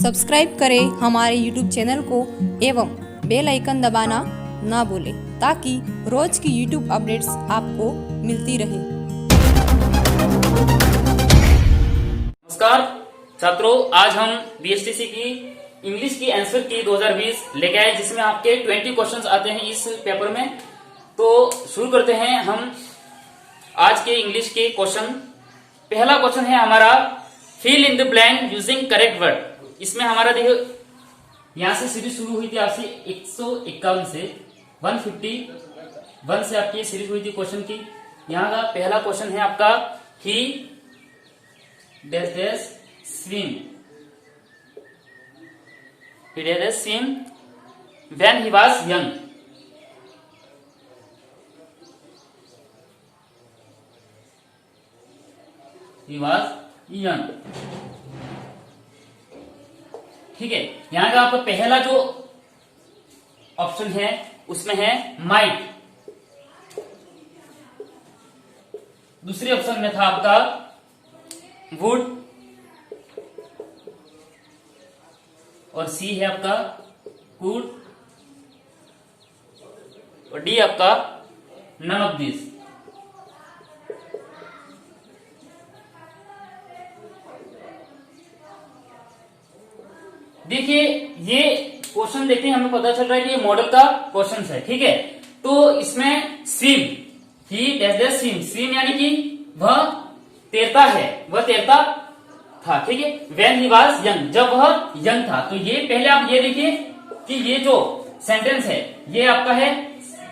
Subscribe करें हमारे YouTube channel को एवं बेल आइकन दबाना ना भूलें ताकि रोज की यूट्यूब अपडेट्स आपको मिलती रहे। नमस्कार छात्रों, आज हम बीएसटीसी की इंग्लिश की आंसर की 2020 लेके आए जिसमें आपके 20 क्वेश्चंस आते हैं इस पेपर में। तो शुरू करते हैं हम आज के इंग्लिश के क्वेश्चन। पहला क्वेश्चन है हमारा fill in the blank using correct word. इसमें हमारा देखो यहां से सीरीज शुरू हुई थी आपसे 151 से 151 से आपकी सीरीज हुई थी क्वेश्चन की। यहाँ का पहला क्वेश्चन है आपका ही dash dash swim, he did swim when he was young। he was young। ठीक है, यहां का आपका पहला जो ऑप्शन है उसमें है माइट। दूसरे ऑप्शन में था आपका वुड और सी है आपका कुड और डी आपका नन ऑफ दिस। देखिए ये क्वेश्चन देखते हैं, हमें पता चल रहा है कि ये मॉडल का क्वेश्चन है। ठीक है, तो इसमें स्विम, ही डैश डैश स्विम, स्विम यानी कि वह तैरता है, वह तैरता था। ठीक है, व्हेन ही वाज यंग, जब वह यंग था। तो ये पहले आप ये देखिए कि ये जो सेंटेंस है ये आपका है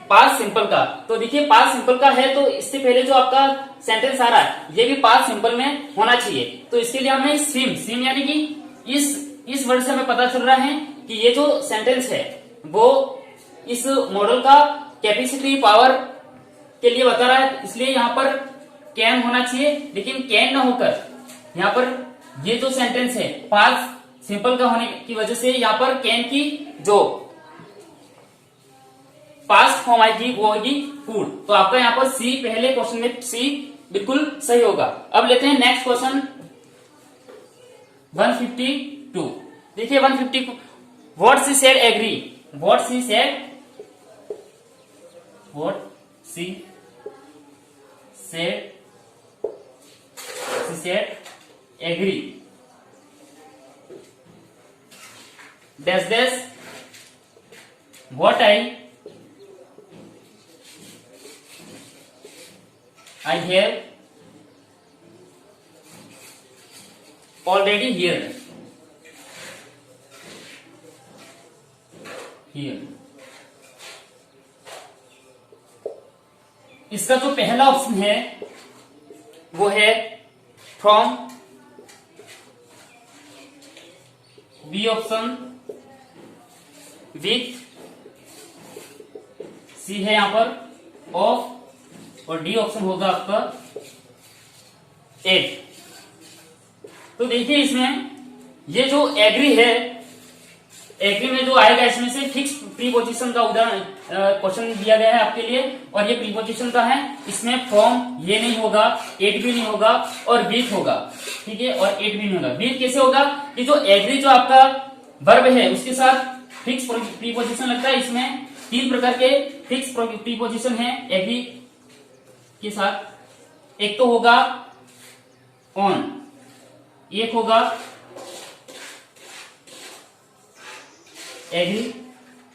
पास्ट सिंपल का। तो देखिए पास्ट सिंपल का है तो इससे पहले जो आपका सेंटेंस आ रहा है ये भी पास्ट सिंपल में होना चाहिए। तो इसके लिए हमें स्विम, स्विम यानी कि इस वर्ड से हमें पता चल रहा है कि ये जो सेंटेंस है वो इस मॉडल का कैपेसिटी पावर के लिए बता रहा है, इसलिए यहाँ पर कैन होना चाहिए। लेकिन कैन ना होकर यहाँ पर ये जो सेंटेंस है पास्ट सिंपल का होने की वजह से यहाँ पर कैन की जो पास्ट फॉर्म आएगी वो होगी कुड। तो आपका यहाँ पर सी, पहले क्वेश्चन में सी बिल्कुल सही होगा। अब लेते हैं नेक्स्ट क्वेश्चन 152। देखिए 150 what she said agree, what she said agree dash dash what I have already here। इसका जो पहला ऑप्शन है वो है फ्रॉम, बी ऑप्शन विथ, सी है यहां पर ऑफ और डी ऑप्शन होगा आपका एट। तो देखिए इसमें ये जो एग्री है, एग्री में जो आएगा इसमें से फिक्स प्रीपोजिशन का उदाहरण क्वेश्चन दिया गया है आपके लिए और ये प्रीपोजिशन का है। इसमें फ्रॉम ये नहीं होगा, एट भी नहीं होगा और विथ होगा। ठीक है, और एट भी नहीं होगा। विथ कैसे होगा कि जो एग्री जो आपका वर्ब है उसके साथ फिक्स प्रीपोजिशन लगता है। इसमें तीन प्रकार के फिक्स प्रीपोजिशन है एग्री के साथ। एक तो होगा ऑन, एक होगा एग्री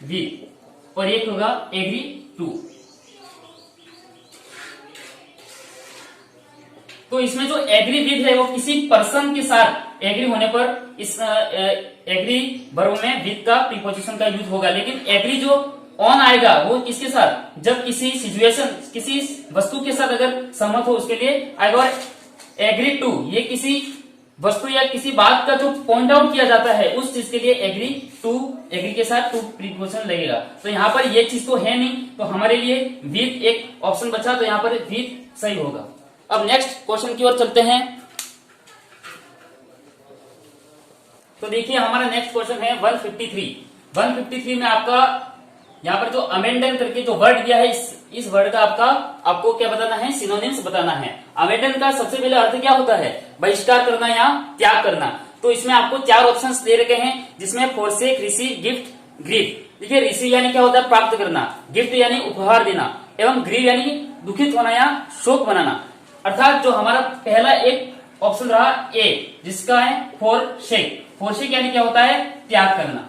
विथ और एक होगा एग्री टू। तो इसमें जो एग्री विथ है वो किसी पर्सन के साथ एग्री होने पर इस एग्री वर्ब में विथ का प्रीपोजिशन का यूज होगा। लेकिन एग्री जो ऑन आएगा वो किसके साथ, जब किसी सिचुएशन, किसी वस्तु के साथ अगर सहमत हो उसके लिए आएगा। और एग्री टू ये किसी वस्तु या किसी बात का जो पॉइंट आउट किया जाता है उस चीज के लिए एग्री टू, एग्री के साथ टू प्रीपोजिशन लगेगा। तो यहाँ पर ये चीज तो है नहीं, तो हमारे लिए विथ एक ऑप्शन बचा, तो यहाँ पर विथ सही होगा। अब नेक्स्ट क्वेश्चन की ओर चलते हैं। तो देखिए हमारा नेक्स्ट क्वेश्चन है 153 में आपका यहाँ पर जो अमेंडन करके जो वर्ड दिया है इस वर्ड का आपको क्या बताना है, सिनोनिम्स बताना है। अमेंडन का सबसे पहले अर्थ क्या होता है, बहिष्कार करना या त्याग करना। तो इसमें आपको 4 ऑप्शंस दे रखे हैं, जिसमें फोरसेक, रिसीव, गिफ्ट, ग्रीव। देखिए रिसीव यानी क्या होता है, प्राप्त करना, गिफ्ट यानी उपहार देना, एवं ग्रीव यानी दुखित होना या शोक मनाना। अर्थात जो हमारा पहला एक ऑप्शन रहा ए, जिसका है फोरसेक। फोरसेक यानी क्या होता है, त्याग करना,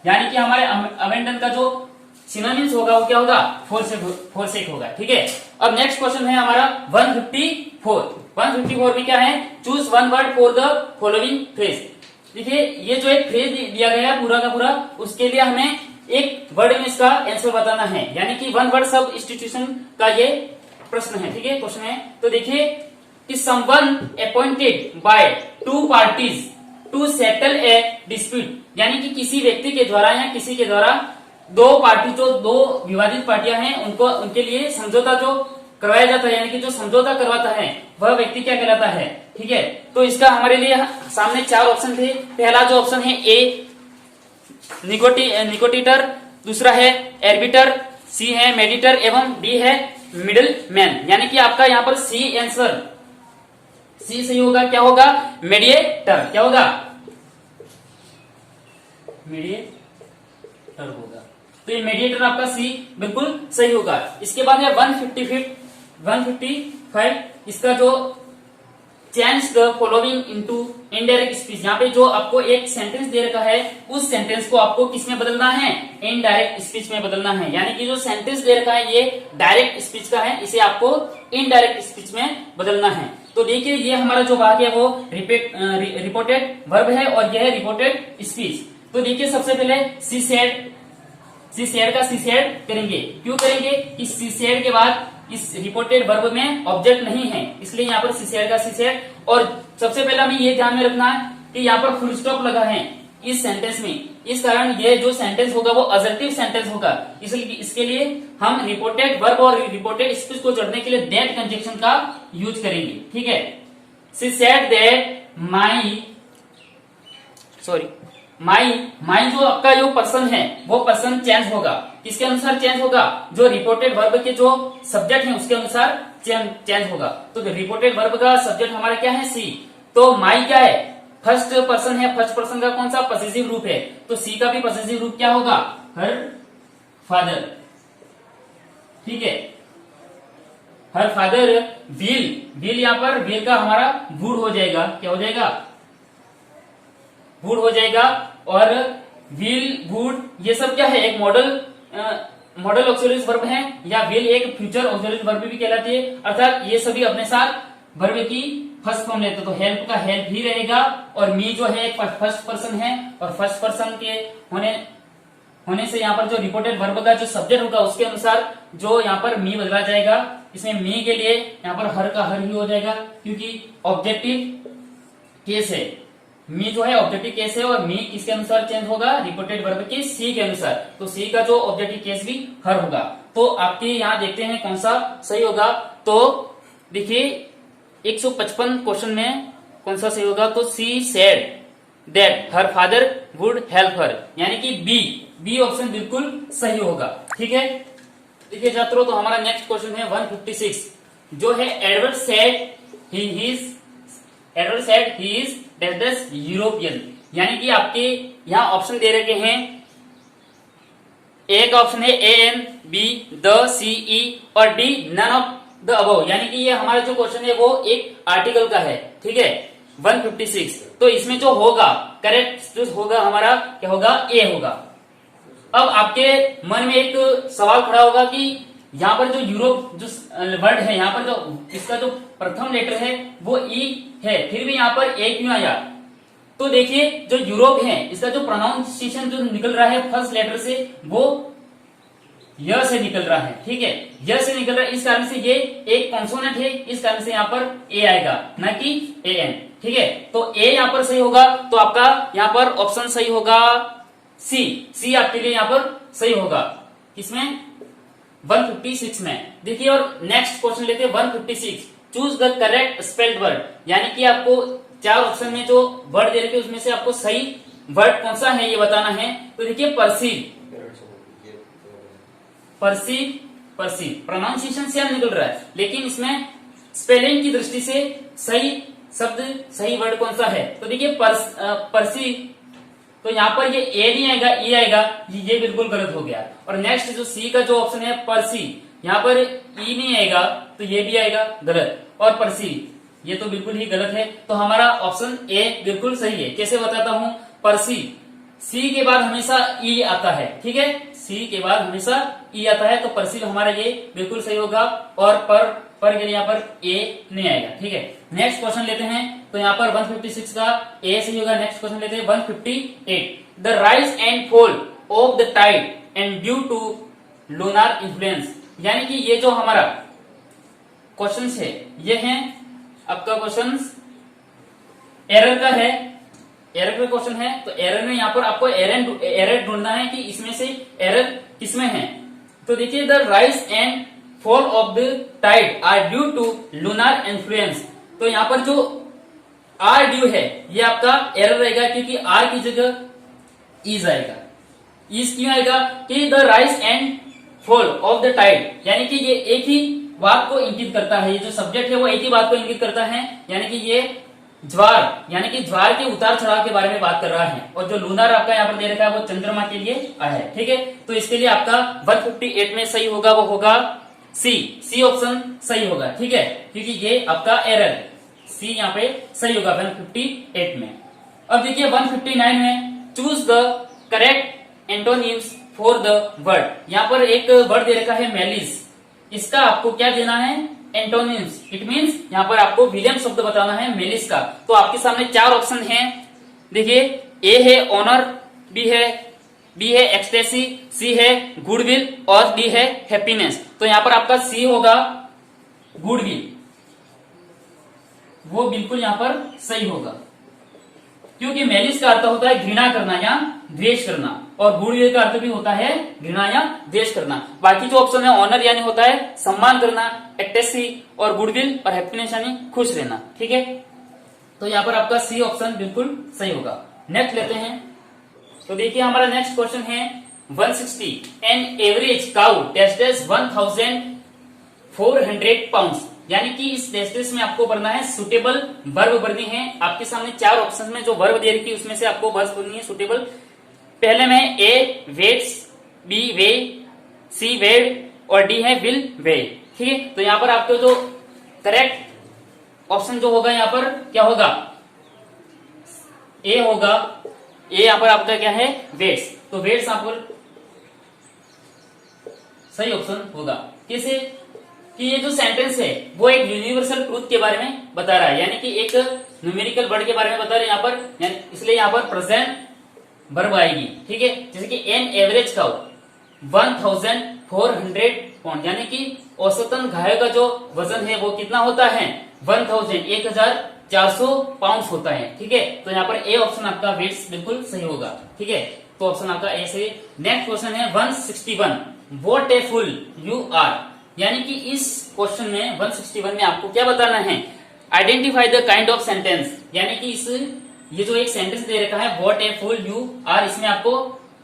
यानी कि हमारे अबेंडन का जो सिनोनिम्स होगा वो क्या होगा, फोरसेक होगा। ठीक है, अब नेक्स्ट क्वेश्चन है हमारा 154। 154 में क्या है, choose one word for the following phrase. देखिए ये जो एक फ्रेज दिया गया है पूरा का पूरा, उसके लिए हमें एक वर्ड में इसका आंसर बताना है, यानी कि वन वर्ड सब इंस्टीट्यूशन का ये प्रश्न है। ठीक है, क्वेश्चन है। तो देखिए, is someone appointed by two parties to settle a dispute, यानी कि किसी व्यक्ति के द्वारा या किसी के द्वारा दो पार्टी, जो दो विवादित पार्टियां हैं, उनको उनके लिए समझौता जो करवाया जाता है, यानी कि जो समझौता करवाता है वह व्यक्ति क्या कहलाता है। ठीक है, तो इसका हमारे लिए सामने 4 ऑप्शन थे। पहला जो ऑप्शन है ए निकोटिटर, दूसरा है एर्बिटर, सी है मेडिटर एवं डी है मिडिल मैन, यानी कि आपका यहाँ पर सी आंसर, सी सही होगा। क्या होगा, मीडिएटर, क्या होगा, मीडिएटर होगा। तो ये मीडिएटर आपका सी बिल्कुल सही होगा। इसके बाद है 155, इसका जो change the following into indirect speech, यहाँ पे जो आपको एक सेंटेंस दे रखा है, उस सेंटेंस को आपको किसमें बदलना है, इनडायरेक्ट स्पीच में बदलना है। यानी कि जो सेंटेंस दे रखा है ये डायरेक्ट स्पीच का है, इसे आपको इनडायरेक्ट स्पीच में बदलना है। तो देखिए ये हमारा जो वाक्य है वो रिपोर्टेड वर्ब है और यह है रिपोर्टेड स्पीच। तो देखिए सबसे पहले सी सेड का सी सेड करेंगे। क्यों करेंगे, इस सी सेड के बाद इस रिपोर्टेड वर्ब में ऑब्जेक्ट नहीं है, इसलिए यहाँ पर सी सेड का सी सेड। और सबसे पहले हमें ये ध्यान में रखना है कि यहाँ पर फुल स्टॉप लगा है इस सेंटेंस में, इस कारण ये जो सेंटेंस होगा वो अजर्टिव सेंटेंस होगा। इसलिए इसके लिए हम रिपोर्टेड वर्ब और रिपोर्टेड स्पीच को जोड़ने के लिए दैट कंजक्शन का यूज करेंगे। ठीक है, शी सेड दैट माई जो आपका जो पर्सन है वो पर्सन चेंज होगा। किसके अनुसार चेंज होगा, जो रिपोर्टेड वर्ब के जो सब्जेक्ट है उसके अनुसार चेंज होगा। तो रिपोर्टेड वर्ब का सब्जेक्ट हमारा क्या है, सी। तो माई क्या है, फर्स्ट पर्सन है, फर्स्ट पर्सन का कौन सा पॉसेसिव रूप है, तो सी का भी पॉसेसिव रूप क्या होगा, हर फादर। ठीक है, हर फादर विल यहाँ पर विल का हमारा वुड हो जाएगा, क्या हो जाएगा, वुड हो जाएगा। और विल वुड ये सब क्या है, एक मॉडल ऑक्सिलरी वर्ब है, या विल एक फ्यूचर ऑक्सिलरी वर्ब भी कहलाती है। अर्थात ये सभी अपने साथ वर्ब की फर्स्ट फॉर्म लेते, तो हेल्प का हेल्प ही रहेगा। और मी जो है एक फर्स्ट पर्सन है, और फर्स्ट पर्सन के होने से यहाँ पर जो रिपोर्टेड वर्ब का जो सब्जेक्ट होगा उसके अनुसार जो यहाँ पर मी बदला जाएगा। इसमें मी के लिए यहाँ पर हर का हर ही हो जाएगा, क्योंकि ऑब्जेक्टिव केस है। मी जो है ऑब्जेक्टिव केस है, और मी किसके अनुसार चेंज होगा, रिपोर्टेड वर्ब के सी के अनुसार। तो सी का जो ऑब्जेक्टिव केस भी हर होगा। तो आपके यहाँ देखते हैं कौन सा सही होगा। तो देखिए 155 क्वेश्चन में कौन सा सही होगा, तो she said that her father would help her, यानी कि बी ऑप्शन बिल्कुल सही होगा। ठीक है, देखिए छात्रों, तो हमारा नेक्स्ट क्वेश्चन है 156, जो है एडवर्ड सेड ही इज डेस यूरोपियन, यानी कि आपके यहाँ ऑप्शन दे रखे हैं। एक ऑप्शन है A an, B the, C ई और D none of the above, यानी कि ये हमारा जो क्वेश्चन है वो एक आर्टिकल का है। ठीक है, 156। तो इसमें जो होगा करेक्ट जो होगा हमारा क्या होगा, ए होगा। अब आपके मन में एक सवाल खड़ा होगा कि यहाँ पर जो यूरोप जो वर्ड है, यहाँ पर जो इसका जो प्रथम लेटर है वो ई है, फिर भी यहाँ पर ए क्यों आया। तो देखिए जो यूरोप है इसका जो प्रोनाउंसिएशन जो निकल रहा है फर्स्ट लेटर से वो य से निकल रहा है। ठीक है, य से निकल रहा है, इस कारण से ये एक कॉन्सोनेंट है, इस कारण से यहाँ पर ए आएगा, न कि ए एन। ठीक है, तो ए यहाँ पर सही होगा। तो आपका यहाँ पर ऑप्शन सही होगा सी आपके लिए यहाँ पर सही होगा। इसमें 156 में देखिए। और नेक्स्ट क्वेश्चन लेते हैं 156, choose the correct spelled word, यानी कि आपको 4 ऑप्शन में जो वर्ड दे रखे हैं उसमें से आपको सही वर्ड कौन सा है ये बताना है। तो देखिए परसीव प्रोनाउंसिएशन सेम निकल रहा है, लेकिन इसमें स्पेलिंग की दृष्टि से सही शब्द सही वर्ड कौन सा है? तो देखिए परसी, तो यहाँ पर ये ए नहीं आएगा, ई आएगा, ये बिल्कुल गलत हो गया। और नेक्स्ट जो सी का जो ऑप्शन है परसी, यहाँ पर ई नहीं आएगा तो ये भी आएगा गलत, और परसी ये तो बिल्कुल ही गलत है। तो हमारा ऑप्शन ए बिल्कुल सही है। कैसे बताता हूं? परसी, सी के बाद हमेशा ई आता है, ठीक है, सी के बाद हमेशा ई आता है, तो परसी हमारा ये बिल्कुल सही होगा। और पर के लिए यहाँ पर ए नहीं आएगा, ठीक है। नेक्स्ट क्वेश्चन लेते हैं, तो यहाँ पर 156 का ए सही होगा। नेक्स्ट क्वेश्चन लेते हैं 158, the rise and fall of the tide and due to lunar influence, यानी कि ये जो हमारा क्वेश्चन है ये है आपका क्वेश्चन एरर का है, एरर का क्वेश्चन है। तो एरर में यहाँ पर आपको एरर ढूंढना है कि इसमें से एरर किसमें है। तो देखिए the rise and fall of the tide are due to lunar influence, तो यहाँ पर जो आर ड्यू है ये आपका एरर रहेगा, क्योंकि आर की जगह इज आएगा। इज क्यों आएगा? कि the rise and fall of the tide, यानी कि ये एक ही बात को इंगित करता है, ये जो सब्जेक्ट है वो एक ही बात को इंगित करता है, यानी कि ये ज्वार, यानी कि ज्वार के उतार चढ़ाव के बारे में बात कर रहा है। और जो लूनार आपका यहाँ पर दे रखा है वो चंद्रमा के लिए आया है, ठीक है। तो इसके लिए आपका 158 में सही होगा वो होगा सी ऑप्शन सही होगा, ठीक है, क्योंकि ये आपका एरर सी यहाँ पे सही होगा 158 में। अब देखिए 159 में choose the correct antonyms for the word, यहाँ पर एक वर्ड दे रखा है मेलिस, इसका आपको क्या देना है? एंटोनिम्स। इट मींस यहाँ पर आपको विलियम शब्द बताना है मेलिस का। तो आपके सामने चार ऑप्शन हैं, देखिए ए है ऑनर, बी है एक्सटेसी, सी है गुडविल और डी है हैप्पीनेस। तो यहाँ पर आपका सी होगा गुडविल, वो बिल्कुल यहाँ पर सही होगा, क्योंकि मेलिस का अर्थ होता है घृणा करना या द्वेष करना, और गुडविल का अर्थ भी होता है घृणा या द्वेष करना। बाकी जो ऑप्शन है ऑनर यानी होता है सम्मान करना, एक्टेसी और गुडविल, और हैप्पीनेस यानी खुश रहना, ठीक है। तो यहाँ पर आपका सी ऑप्शन बिल्कुल सही होगा। नेक्स्ट लेते हैं, तो देखिए हमारा नेक्स्ट क्वेश्चन है 160, an average cow tastes 1400 pound, यानी कि इस टेस्टेस में आपको भरना है सुटेबल वर्ब भरनी है। आपके सामने चार ऑप्शन में जो वर्ब दे रखी है उसमें से आपको वर्ब भरनी है सुटेबल। पहले में ए वेट्स, बी वे, सी वेड और डी है विल वे, ठीक है। तो यहाँ पर आपको जो करेक्ट ऑप्शन जो होगा यहाँ पर क्या होगा? ए होगा, ए यहाँ पर आपका क्या है? वेट्स। तो वेट्स यहाँ पर सही ऑप्शन होगा। कैसे? कि ये जो सेंटेंस है वो एक यूनिवर्सल ट्रूथ के बारे में बता रहा है, यानी कि एक न्यूमेरिकल वर्ड के बारे में बता रहे हैं यहाँ पर, इसलिए यहाँ पर प्रेजेंट वर्ब आएगी, ठीक है। जैसे कि एन एवरेज काउ 1400 पाउंड, यानी कि औसतन गाय का जो वजन है वो कितना होता है? 1400 पाउंड होता है, ठीक है। तो यहाँ पर ए ऑप्शन आपका वेट्स बिल्कुल सही होगा, ठीक है। तो ऑप्शन आपका ए से। नेक्स्ट क्वेश्चन है 161, what a fool you are, यानी कि इस क्वेश्चन में 161 में आपको क्या बताना है? Identify the kind of sentence, यानी कि इस ये जो एक सेंटेंस दे रखा है what a fool you are, इसमें आपको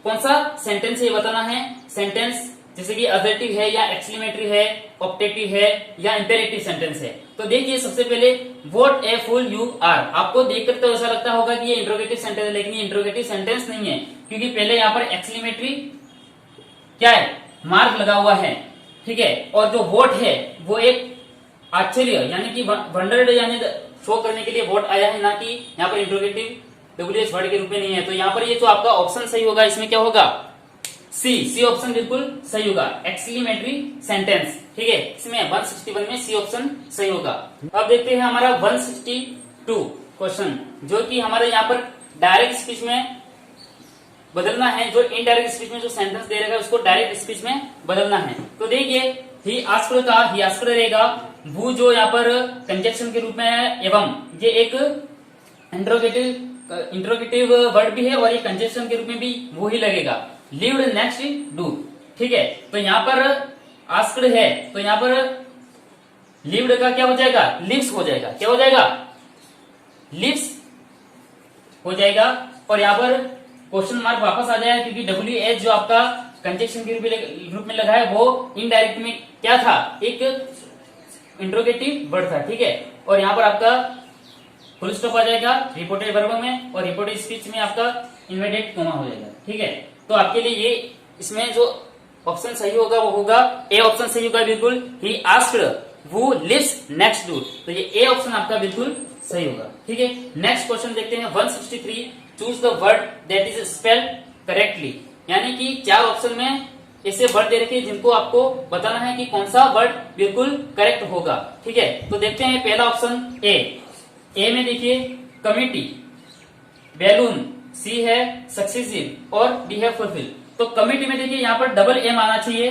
कौन सा सेंटेंस है ये बताना है। सेंटेंस जैसे कि अजर्टिव है या एक्सक्लेमेटरी है, ऑप्टेटिव है या इंपेरेटिव सेंटेंस है। तो देखिए सबसे पहले what a fool you are, आपको देखकर तो ऐसा लगता होगा कि ये इंट्रोगेटिव सेंटेंस है, लेकिन ये इंट्रोगेटिव सेंटेंस नहीं है, क्योंकि पहले यहाँ पर एक्सक्लेमेटरी क्या है? मार्क लगा हुआ है, ठीक है। और जो वोट है वो एक आश्चर्य यानी कि वंडर्ड यानी शो करने के लिए वोट आया है, ना कि यहाँ पर इंट्रोगेटिव डब्ल्यूएच वर्ड के रूप में नहीं है। तो यहाँ पर ये जो आपका ऑप्शन सही होगा इसमें क्या होगा? सी ऑप्शन बिल्कुल सही होगा, एक्सक्लेमेटरी सेंटेंस, ठीक है। इसमें 161 में सी ऑप्शन सही होगा। अब देखते हैं हमारा 162 क्वेश्चन, जो कि हमारे यहाँ पर डायरेक्ट स्पीच में बदलना है, जो इनडायरेक्ट स्पीच में जो सेंटेंस दे रहेगा उसको डायरेक्ट स्पीच में बदलना है। तो देखिए ही आस्क्ड रहेगा, वो जो यहाँ पर कंजक्शन के रूप में है, एवं ये एक इंट्रोगेटिव वर्ड भी है और ये कंजक्शन के रूप में भी वो ही लगेगा। लिव्ड नेक्स्ट डू, ठीक है। तो यहाँ पर आस्क्ड है, तो यहाँ पर लिव्ड का क्या हो जाएगा? लिव्स हो जाएगा। क्या हो जाएगा? लिव्स हो जाएगा। और यहाँ पर क्वेश्चन मार्क वापस आ जाएगा, क्योंकि डब्ल्यू एच जो आपका कंजक्शन के रूप में लगा है वो इनडायरेक्ट में क्या था? एक इंट्रोगेटिव वर्ड था, ठीक है। और यहाँ पर आपका फुल स्टॉप आ जाएगा रिपोर्टेड वर्ब में, और रिपोर्टेड स्पीच में आपका इनवर्टेड कॉमा हो जाएगा। ठीक है, तो आपके लिए ये इसमें जो ऑप्शन सही होगा वो होगा ए ऑप्शन सही होगा बिल्कुल। He asked who lives next door, तो ये ए ऑप्शन आपका बिल्कुल सही होगा। ठीक है, नेक्स्ट क्वेश्चन देखते हैं 163। Choose the word that is spelled correctly, यानी कि 4 ऑप्शन में ऐसे वर्ड दे रखे जिनको आपको बताना है कि कौन सा वर्ड बिल्कुल करेक्ट होगा। ठीक है, तो देखते हैं पहला ऑप्शन ए में देखिए कमिटी, बैलून, सी है सक्सेसिव और डी है फुलफिल। तो कमिटी में देखिए यहाँ पर डबल एम आना चाहिए,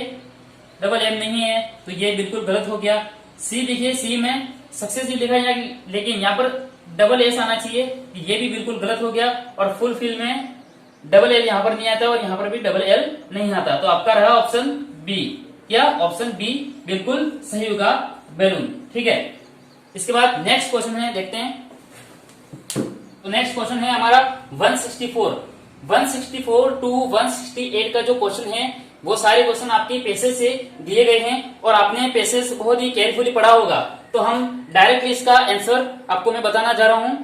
डबल एम नहीं है तो ये बिल्कुल गलत हो गया। सी देखिए, सी में सक्सेसिव लिखा है लेकिन यहाँ पर डबल एस आना चाहिए, ये भी बिल्कुल गलत हो गया। और फुलफिल में डबल एल यहाँ पर नहीं आता और यहाँ पर भी डबल एल नहीं आता, तो आपका रहा ऑप्शन बी। क्या ऑप्शन बी बिल्कुल सही होगा, बैलून। ठीक है, इसके बाद नेक्स्ट क्वेश्चन है, देखते हैं। तो नेक्स्ट क्वेश्चन है हमारा 164 टू 168 का जो क्वेश्चन है वो सारे क्वेश्चन आपके पेसेज से दिए गए हैं और आपने पेसेज बहुत ही केयरफुली पढ़ा होगा। तो हम डायरेक्टली इसका आंसर आपको मैं बताना जा रहा हूं।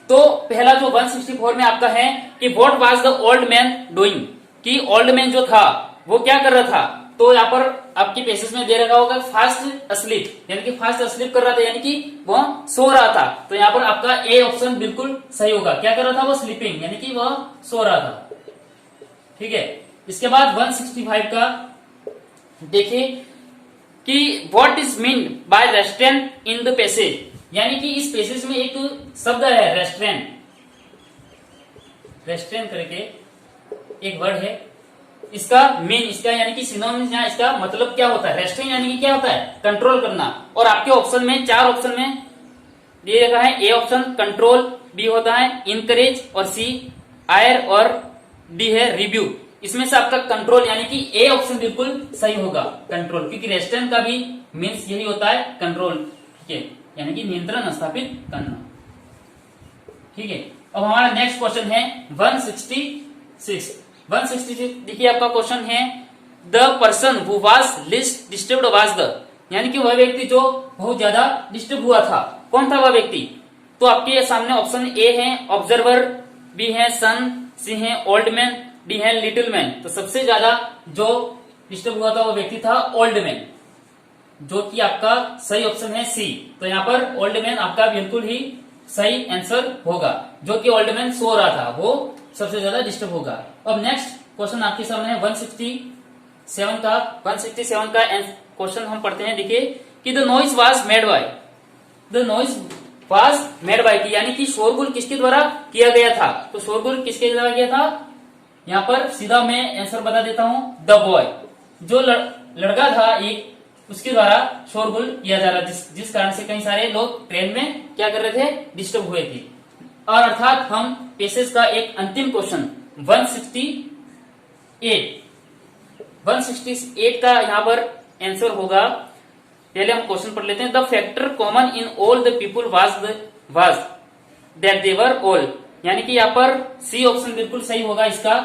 तो पहला जो 164 में आपका है कि what was the old man doing, कि ओल्ड मैन जो था वो क्या कर रहा था। तो यहाँ पर आपके पेसेज में दे रखा होगा फास्ट अस्लीप, यानी कि फास्ट अस्लीप कर रहा था, यानी कि वह सो रहा था। तो यहाँ पर आपका ए ऑप्शन बिल्कुल सही होगा। क्या कर रहा था वो, स्लीपिंग, यानी कि वह सो रहा था। ठीक है, इसके बाद 165 का देखिए कि what is mean by restaurant in the passage, यानी कि इस पैसेज में एक शब्द है रेस्टोरेंट, रेस्टोरेंट करके एक वर्ड है। इसका मीन, इसका यानी कि सिनोनिम्स, यहाँ इसका मतलब क्या होता है। रेस्ट्रेन यानी कि क्या होता है, कंट्रोल करना। और आपके ऑप्शन में 4 ऑप्शन में दिए रखा है, ए ऑप्शन कंट्रोल, बी होता है इनकरेज, और सी आयर, और डी है रिव्यू। इसमें से आपका कंट्रोल यानी कि ए ऑप्शन बिल्कुल सही होगा, कंट्रोल, क्योंकि रेस्ट्रेन का भी मीन्स यही होता है कंट्रोल। ठीक है, यानी कि नियंत्रण स्थापित करना। ठीक है, अब हमारा नेक्स्ट क्वेश्चन है 166 देखिए आपका क्वेश्चन है the person who was list disturbed was the, यानी कि वह व्यक्ति जो बहुत ज्यादा डिस्टर्ब हुआ था, कौन था वह व्यक्ति। तो आपके सामने ऑप्शन ए है ऑब्जर्वर, बी है सन, सी है ओल्ड मैन, डी है लिटिल मैन। तो सबसे ज्यादा जो डिस्टर्ब हुआ था वो व्यक्ति था ओल्ड मैन, जो कि आपका सही ऑप्शन है सी। तो यहाँ पर ओल्ड मैन आपका बिल्कुल ही सही आंसर होगा, जो कि ओल्ड मैन सो रहा था वो सबसे ज्यादा डिस्टर्ब होगा। अब नेक्स्ट क्वेश्चन आपके सामने है 167 का क्वेश्चन हम पढ़ते हैं। देखिए कि the noise was made by, यानी कि शोरगुल किसके द्वारा किया गया था। तो शोरगुल किसके द्वारा किया था, यहाँ पर सीधा मैं आंसर बता देता हूं, द बॉय, जो लड़का था एक, उसके द्वारा शोरगुल किया जा रहा था, जिस कारण से कई सारे लोग ट्रेन में क्या कर रहे थे, डिस्टर्ब हुए थे। और अर्थात हम पेसेज का एक अंतिम क्वेश्चन 168 का यहाँ पर आंसर होगा। पहले हम क्वेश्चन पढ़ लेते हैं। The factor common in all the people was that they were old, यानी कि यहाँ पर सी ऑप्शन बिल्कुल सही होगा। इसका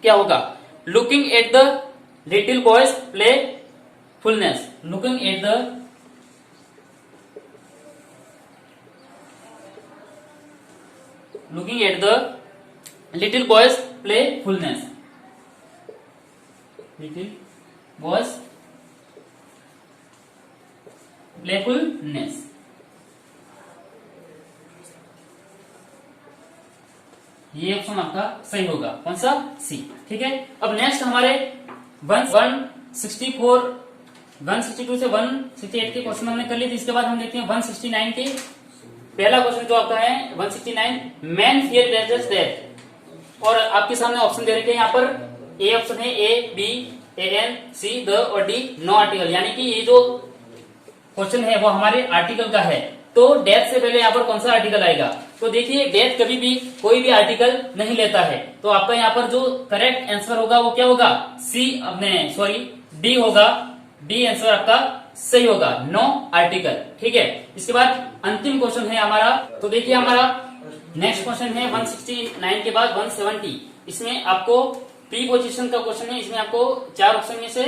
क्या होगा, looking at the little boys play fullness, looking at the little boys playfulness, little boys playfulness. ये ऑप्शन आपका सही होगा, कौन सा, सी। ठीक है, अब नेक्स्ट हमारे 162 से 168 के क्वेश्चन हमने कर लिए थे। इसके बाद हम देखते हैं 169 के पहला क्वेश्चन जो आपका है 169, मैन फियर डेथ, और आपके सामने ऑप्शन दे रखे हैं। यहाँ पर ए ऑप्शन है A, B, an, C, the, और डी नो आर्टिकल, यानी कि ये जो क्वेश्चन है वो हमारे आर्टिकल का है। तो डेथ से पहले यहाँ पर कौन सा आर्टिकल आएगा। तो देखिए डेथ कभी भी कोई भी आर्टिकल नहीं लेता है, तो आपका यहाँ पर जो करेक्ट आंसर होगा वो क्या होगा, डी होगा। डी आंसर आपका सही होगा, नो आर्टिकल। ठीक है, इसके बाद अंतिम क्वेश्चन है हमारा। तो देखिए हमारा नेक्स्ट क्वेश्चन है 169 के बाद 170। इसमें आपको प्रीपोजिशन का क्वेश्चन है। इसमें आपको 4 ऑप्शन में से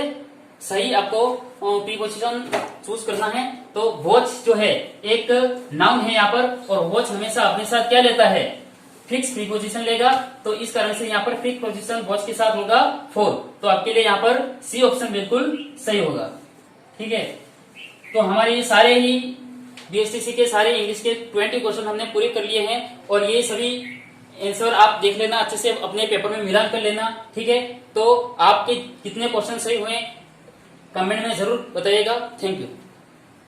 सही आपको प्रीपोजिशन चूज करना है। तो वॉच जो है एक नाउन है यहाँ पर, और वॉच हमेशा अपने साथ क्या लेता है, फिक्स प्रीपोजिशन लेगा। तो इस कारण से यहाँ पर फिक्स प्रीपोजिशन वॉच के साथ होगा फॉर। तो आपके लिए यहाँ पर सी ऑप्शन बिल्कुल सही होगा। ठीक है, तो हमारे ये सारे ही बीएसटीसी के सारे इंग्लिश के 20 क्वेश्चन हमने पूरे कर लिए हैं, और ये सभी आंसर आप देख लेना अच्छे से, अपने पेपर में मिलान कर लेना। ठीक है, तो आपके कितने क्वेश्चन सही हुए कमेंट में जरूर बताइएगा। Thank you.